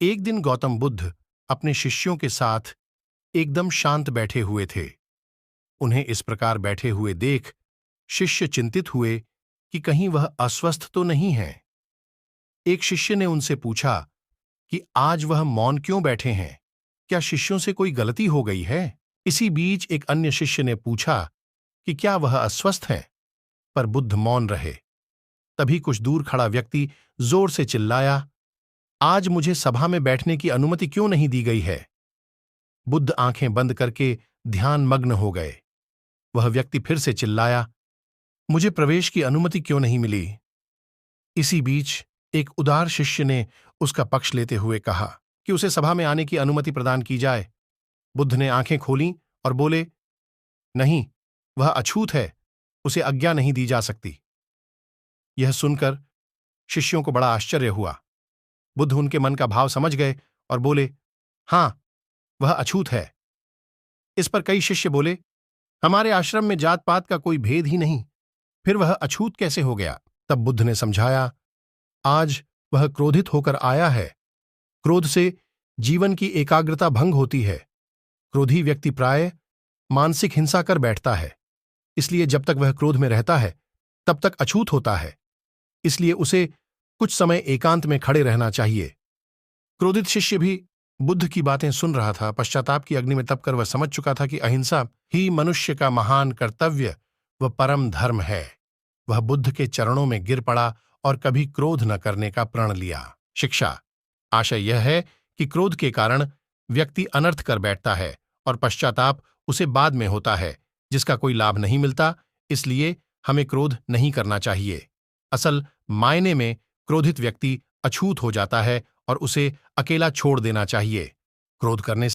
एक दिन गौतम बुद्ध अपने शिष्यों के साथ एकदम शांत बैठे हुए थे। उन्हें इस प्रकार बैठे हुए देख शिष्य चिंतित हुए कि कहीं वह अस्वस्थ तो नहीं है। एक शिष्य ने उनसे पूछा कि आज वह मौन क्यों बैठे हैं? क्या शिष्यों से कोई गलती हो गई है? इसी बीच एक अन्य शिष्य ने पूछा कि क्या वह अस्वस्थ हैं? पर बुद्ध मौन रहे। तभी कुछ दूर खड़ा व्यक्ति जोर से चिल्लाया, आज मुझे सभा में बैठने की अनुमति क्यों नहीं दी गई है? बुद्ध आंखें बंद करके ध्यान मग्न हो गए। वह व्यक्ति फिर से चिल्लाया, मुझे प्रवेश की अनुमति क्यों नहीं मिली? इसी बीच एक उदार शिष्य ने उसका पक्ष लेते हुए कहा कि उसे सभा में आने की अनुमति प्रदान की जाए। बुद्ध ने आंखें खोलीं और बोले, नहीं, वह अछूत है, उसे आज्ञा नहीं दी जा सकती। यह सुनकर शिष्यों को बड़ा आश्चर्य हुआ। बुद्ध उनके मन का भाव समझ गए और बोले, हां, वह अछूत है। इस पर कई शिष्य बोले, हमारे आश्रम में जात पात का कोई भेद ही नहीं, फिर वह अछूत कैसे हो गया? तब बुद्ध ने समझाया, आज वह क्रोधित होकर आया है। क्रोध से जीवन की एकाग्रता भंग होती है। क्रोधी व्यक्ति प्राय मानसिक हिंसा कर बैठता है। इसलिए जब तक वह क्रोध में रहता है तब तक अछूत होता है। इसलिए उसे कुछ समय एकांत में खड़े रहना चाहिए। क्रोधित शिष्य भी बुद्ध की बातें सुन रहा था। पश्चाताप की अग्नि में तपकर वह समझ चुका था कि अहिंसा ही मनुष्य का महान कर्तव्य व परम धर्म है। वह बुद्ध के चरणों में गिर पड़ा और कभी क्रोध न करने का प्रण लिया। शिक्षा: आशय यह है कि क्रोध के कारण व्यक्ति अनर्थ कर बैठता है और पश्चाताप उसे बाद में होता है, जिसका कोई लाभ नहीं मिलता। इसलिए हमें क्रोध नहीं करना चाहिए। असल मायने में क्रोधित व्यक्ति अछूत हो जाता है और उसे अकेला छोड़ देना चाहिए। क्रोध करने